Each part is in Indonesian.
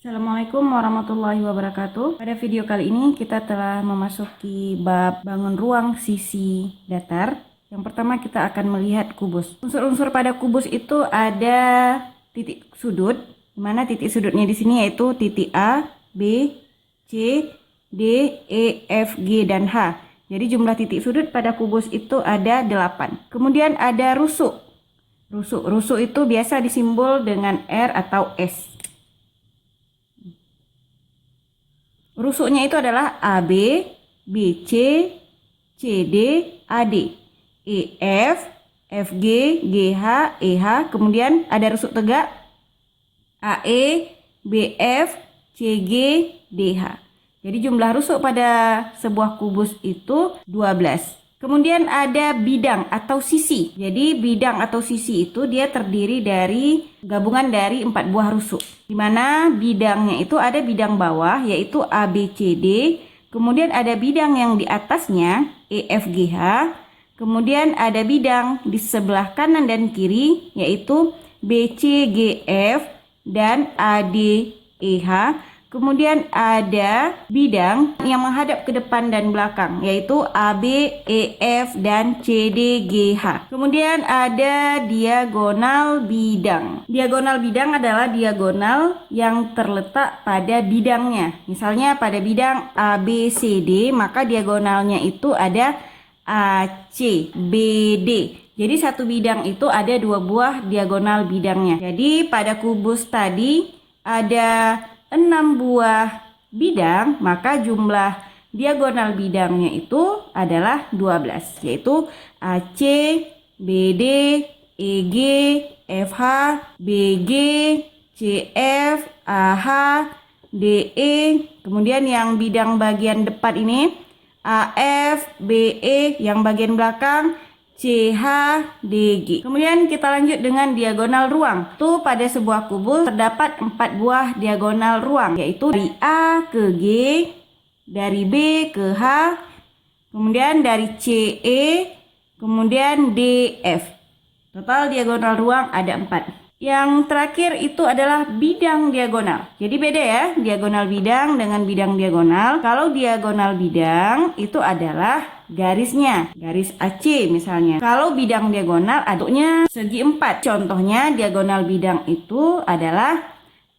Assalamualaikum warahmatullahi wabarakatuh. Pada video kali ini kita telah memasuki bab bangun ruang sisi datar. Yang pertama kita akan melihat kubus. Unsur-unsur pada kubus itu ada titik sudut, di mana titik sudutnya di sini yaitu titik A, B, C, D, E, F, G, dan H. Jadi jumlah titik sudut pada kubus itu ada 8. Kemudian ada rusuk. Rusuk itu biasa disimbol dengan R atau S. Rusuknya itu adalah AB, BC, CD, AD, EF, FG, GH, EH. Kemudian ada rusuk tegak AE, BF, CG, DH. Jadi jumlah rusuk pada sebuah kubus itu 12. Kemudian ada bidang atau sisi. Jadi bidang atau sisi itu dia terdiri dari gabungan dari 4 buah rusuk. Di mana bidangnya itu ada bidang bawah yaitu ABCD. Kemudian ada bidang yang di atasnya EFGH. Kemudian ada bidang di sebelah kanan dan kiri yaitu BCGF dan ADEH. Kemudian ada bidang yang menghadap ke depan dan belakang yaitu AB, EF, dan CDGH. Kemudian ada diagonal bidang. Diagonal bidang adalah diagonal yang terletak pada bidangnya. Misalnya pada bidang ABCD maka diagonalnya itu ada ACBD. Jadi satu bidang itu ada 2 buah diagonal bidangnya. Jadi pada kubus tadi ada 6 buah bidang, maka jumlah diagonal bidangnya itu adalah 12, yaitu AC, BD, EG, FH, BG, CF, AH, DE. Kemudian yang bidang bagian depan ini AF, BE, yang bagian belakang CH, DG. Kemudian kita lanjut dengan diagonal ruang. Itu pada sebuah kubus terdapat 4 buah diagonal ruang, yaitu dari A ke G, dari B ke H, kemudian dari CE, kemudian DF. Total diagonal ruang ada 4. Yang terakhir itu adalah bidang diagonal. Jadi beda ya, diagonal bidang dengan bidang diagonal. Kalau diagonal bidang itu adalah garisnya, garis AC misalnya. Kalau bidang diagonal aduknya segi 4. Contohnya diagonal bidang itu adalah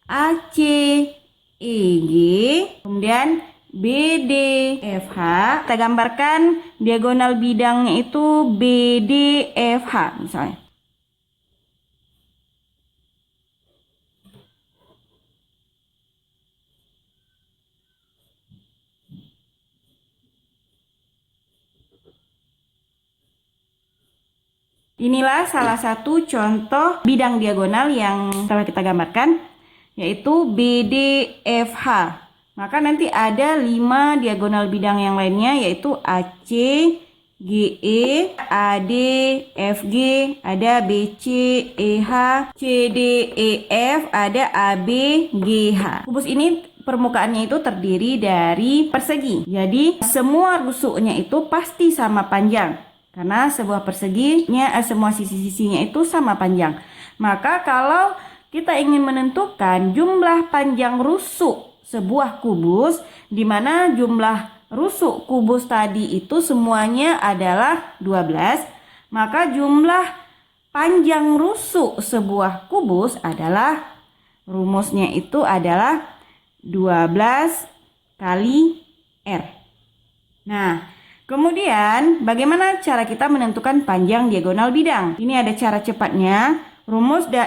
AC, EG, kemudian BDFH. Kita gambarkan diagonal bidangnya itu BDFH misalnya. Inilah salah satu contoh bidang diagonal yang telah kita gambarkan, yaitu BDFH. Maka nanti ada 5 diagonal bidang yang lainnya, yaitu AC, GE, AD, FG, ada BC, EH, CD, EF, ada AB, GH. Kubus ini permukaannya itu terdiri dari persegi. Jadi semua rusuknya itu pasti sama panjang. Karena sebuah perseginya, semua sisi-sisinya itu sama panjang. Maka kalau kita ingin menentukan jumlah panjang rusuk sebuah kubus, di mana jumlah rusuk kubus tadi itu semuanya adalah 12, maka jumlah panjang rusuk sebuah kubus adalah, rumusnya itu adalah 12 kali R. Nah, kemudian bagaimana cara kita menentukan panjang diagonal bidang? Ini ada cara cepatnya.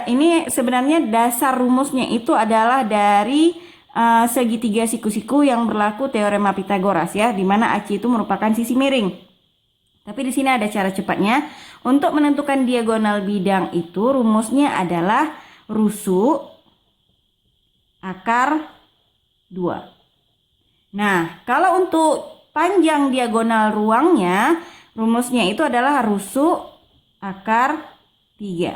Ini sebenarnya dasar rumusnya itu adalah dari segitiga siku-siku yang berlaku teorema Pitagoras ya, di mana AC itu merupakan sisi miring. Tapi di sini ada cara cepatnya. Untuk menentukan diagonal bidang itu rumusnya adalah rusuk akar 2. Nah, kalau untuk panjang diagonal ruangnya, rumusnya itu adalah rusuk akar 3.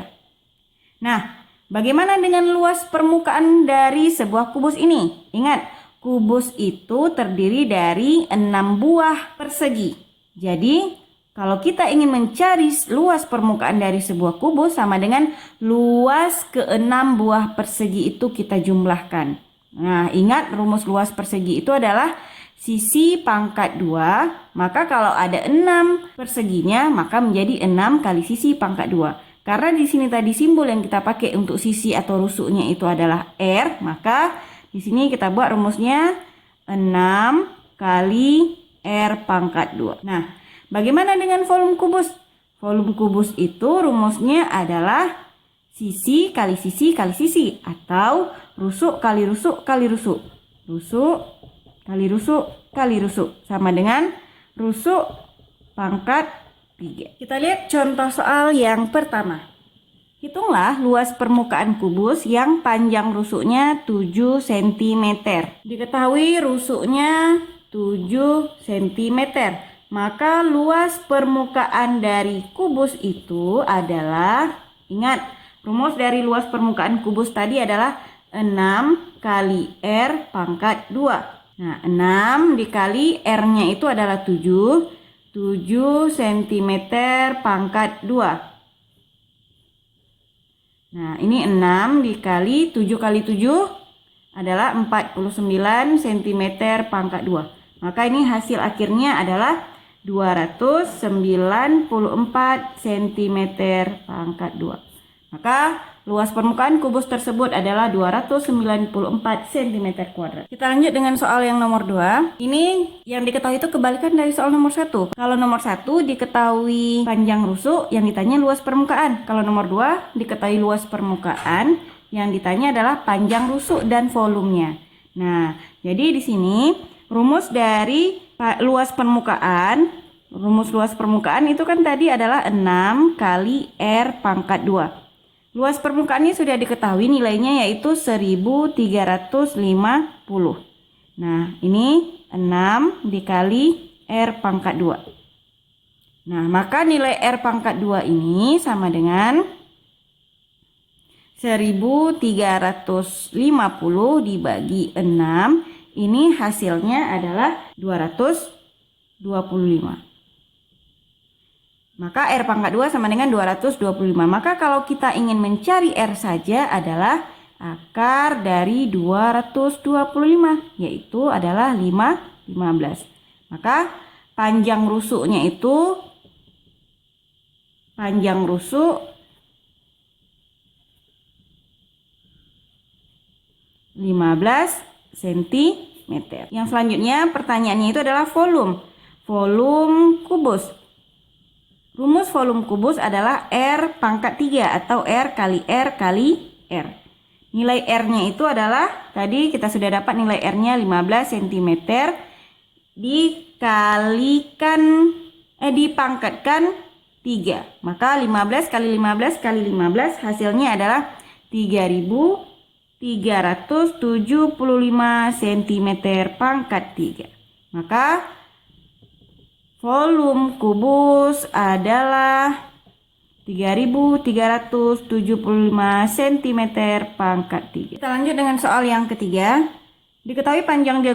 Nah, bagaimana dengan luas permukaan dari sebuah kubus ini? Ingat, kubus itu terdiri dari 6 buah persegi. Jadi, kalau kita ingin mencari luas permukaan dari sebuah kubus sama dengan luas ke-6 buah persegi itu kita jumlahkan. Nah, ingat rumus luas persegi itu adalah sisi pangkat 2, maka kalau ada 6 perseginya, maka menjadi 6 kali sisi pangkat 2. Karena di sini tadi simbol yang kita pakai untuk sisi atau rusuknya itu adalah R, maka di sini kita buat rumusnya 6 kali R pangkat 2. Nah, bagaimana dengan volume kubus? Volume kubus itu rumusnya adalah sisi kali sisi kali sisi, atau rusuk kali rusuk kali rusuk. Rusuk kali rusuk kali rusuk sama dengan rusuk pangkat 3. Kita lihat contoh soal yang pertama. Hitunglah luas permukaan kubus yang panjang rusuknya 7 cm. Diketahui rusuknya 7 cm. Maka luas permukaan dari kubus itu adalah, ingat, rumus dari luas permukaan kubus tadi adalah 6 kali R pangkat 2. Nah, 6 dikali R-nya itu adalah 7 cm pangkat 2. Nah, ini 6 dikali 7 kali 7 adalah 49 cm pangkat 2. Maka ini hasil akhirnya adalah 294 cm pangkat 2. Maka luas permukaan kubus tersebut adalah 294 cm kuadrat. Kita lanjut dengan soal yang nomor 2. Ini yang diketahui itu kebalikan dari soal nomor 1. Kalau nomor 1 diketahui panjang rusuk, yang ditanya luas permukaan. Kalau nomor 2 diketahui luas permukaan, yang ditanya adalah panjang rusuk dan volumenya. Nah, jadi di sini rumus dari luas permukaan, rumus luas permukaan itu kan tadi adalah 6 kali R pangkat 2. Luas permukaannya sudah diketahui, nilainya yaitu 1350. Nah, ini 6 dikali R pangkat 2. Nah, maka nilai R pangkat 2 ini sama dengan 1350 dibagi 6. Ini hasilnya adalah 225. Maka R pangkat 2 sama dengan 225. Maka kalau kita ingin mencari R saja adalah akar dari 225, yaitu adalah 15. Maka panjang rusuknya itu, panjang rusuk 15 cm. Yang selanjutnya pertanyaannya itu adalah volume. Volume kubus. Rumus volume kubus adalah R pangkat 3 atau R kali R kali R. Nilai R-nya itu adalah, tadi kita sudah dapat nilai R-nya 15 cm dipangkatkan 3. Maka 15 kali 15 kali 15 hasilnya adalah 3375 cm pangkat 3. Maka volume kubus adalah 3375 cm pangkat 3. Kita lanjut dengan soal yang ketiga. Diketahui panjang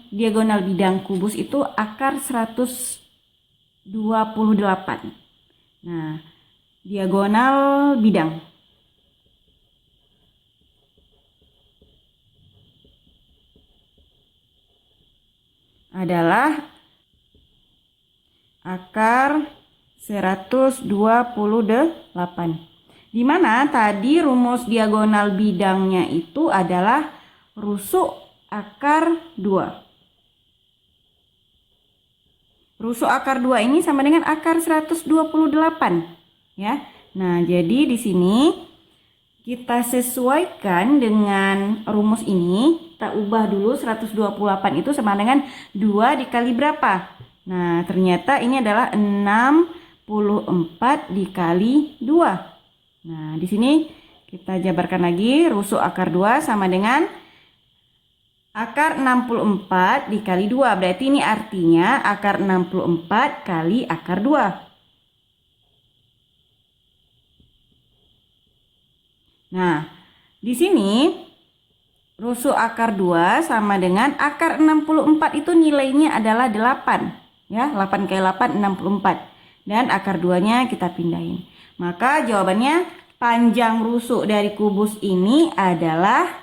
diagonal bidang kubus itu akar 128. Nah, diagonal bidang adalah akar 128. Di mana tadi rumus diagonal bidangnya itu adalah rusuk akar 2. Rusuk akar 2 ini sama dengan akar 128, ya. Nah, jadi di sini kita sesuaikan dengan rumus ini. Kita ubah dulu 128 itu sama dengan 2 dikali berapa? Nah, ternyata ini adalah 64 dikali 2. Nah, di sini kita jabarkan lagi. Rusuk akar 2 sama dengan akar 64 dikali 2. Berarti ini artinya akar 64 kali akar 2. Nah, di sini rusuk akar 2 sama dengan akar 64 itu nilainya adalah 8. Ya, 8 kali 8, 64. Dan akar 2-nya kita pindahin. Maka jawabannya panjang rusuk dari kubus ini adalah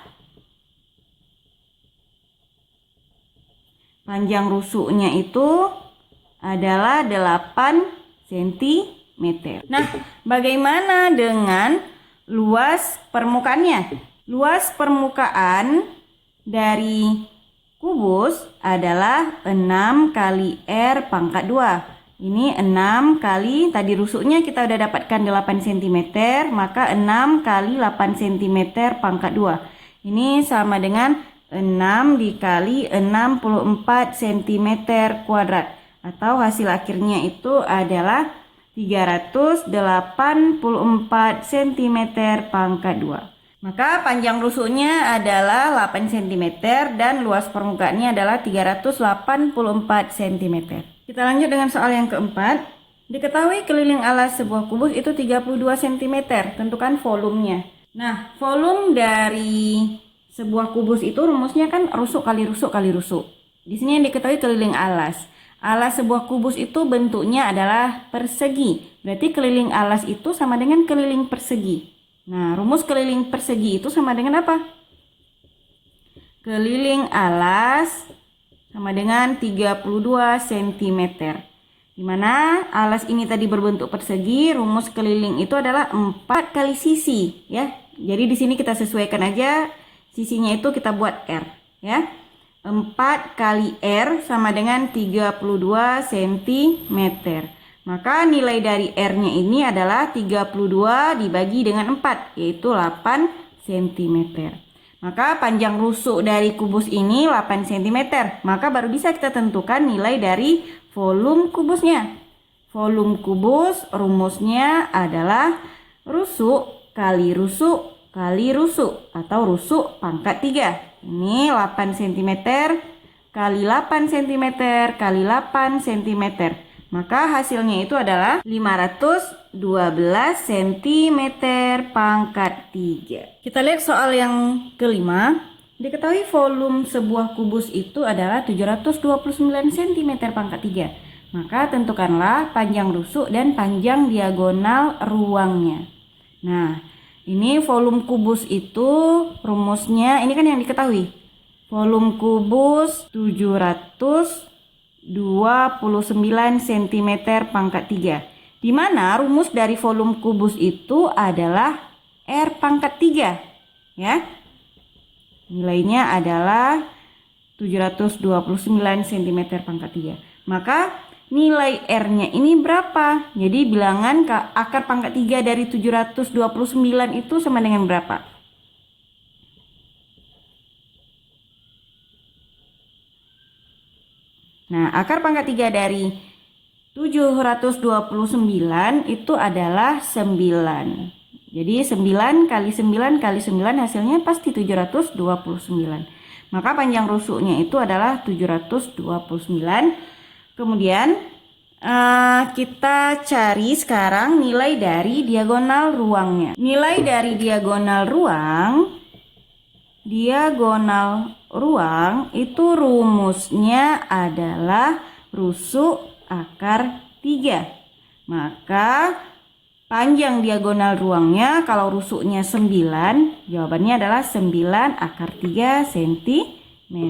panjang rusuknya itu adalah 8 cm. Nah, bagaimana dengan luas permukaannya? Luas permukaan dari kubus adalah 6 kali R pangkat 2. Ini 6 kali, tadi rusuknya kita udah dapatkan 8 cm, maka 6 kali 8 cm pangkat 2. Ini sama dengan 6 dikali 64 cm kuadrat. Atau hasil akhirnya itu adalah 384 cm pangkat 2. Maka panjang rusuknya adalah 8 cm dan luas permukaannya adalah 384 cm. Kita lanjut dengan soal yang keempat. Diketahui keliling alas sebuah kubus itu 32 cm. Tentukan volumenya. Nah, volume dari sebuah kubus itu rumusnya kan rusuk kali rusuk kali rusuk. Di sini yang diketahui keliling alas. Alas sebuah kubus itu bentuknya adalah persegi. Berarti keliling alas itu sama dengan keliling persegi. Nah, rumus keliling persegi itu sama dengan apa? Keliling alas sama dengan 32 cm. Dimana alas ini tadi berbentuk persegi, rumus keliling itu adalah 4 kali sisi, ya. Jadi di sini kita sesuaikan aja, sisinya itu kita buat R, ya. 4 kali R sama dengan 32 cm. Maka nilai dari R-nya ini adalah 32 dibagi dengan 4, yaitu 8 cm. Maka panjang rusuk dari kubus ini 8 cm. Maka baru bisa kita tentukan nilai dari volume kubusnya. Volume kubus rumusnya adalah rusuk kali rusuk kali rusuk atau rusuk pangkat 3. Ini 8 cm kali 8 cm kali 8 cm. Maka hasilnya itu adalah 512 cm pangkat 3. Kita lihat soal yang kelima. Diketahui volume sebuah kubus itu adalah 729 cm pangkat 3. Maka tentukanlah panjang rusuk dan panjang diagonal ruangnya. Nah, ini volume kubus itu rumusnya, ini kan yang diketahui. Volume kubus 729 cm pangkat 3. Di mana rumus dari volume kubus itu adalah R pangkat 3. Ya. Nilainya adalah 729 cm pangkat 3. Maka nilai R-nya ini berapa? Jadi bilangan akar pangkat 3 dari 729 itu sama dengan berapa? Nah, akar pangkat 3 dari 729 itu adalah 9. Jadi 9 kali 9 kali 9 hasilnya pasti 729. Maka panjang rusuknya itu adalah 729. Kemudian kita cari sekarang nilai dari diagonal ruangnya. Nilai dari diagonal ruang itu rumusnya adalah rusuk akar 3. Maka panjang diagonal ruangnya kalau rusuknya 9, jawabannya adalah 9 akar 3 cm.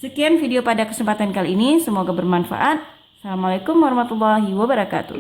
Sekian video pada kesempatan kali ini, semoga bermanfaat. Assalamualaikum warahmatullahi wabarakatuh.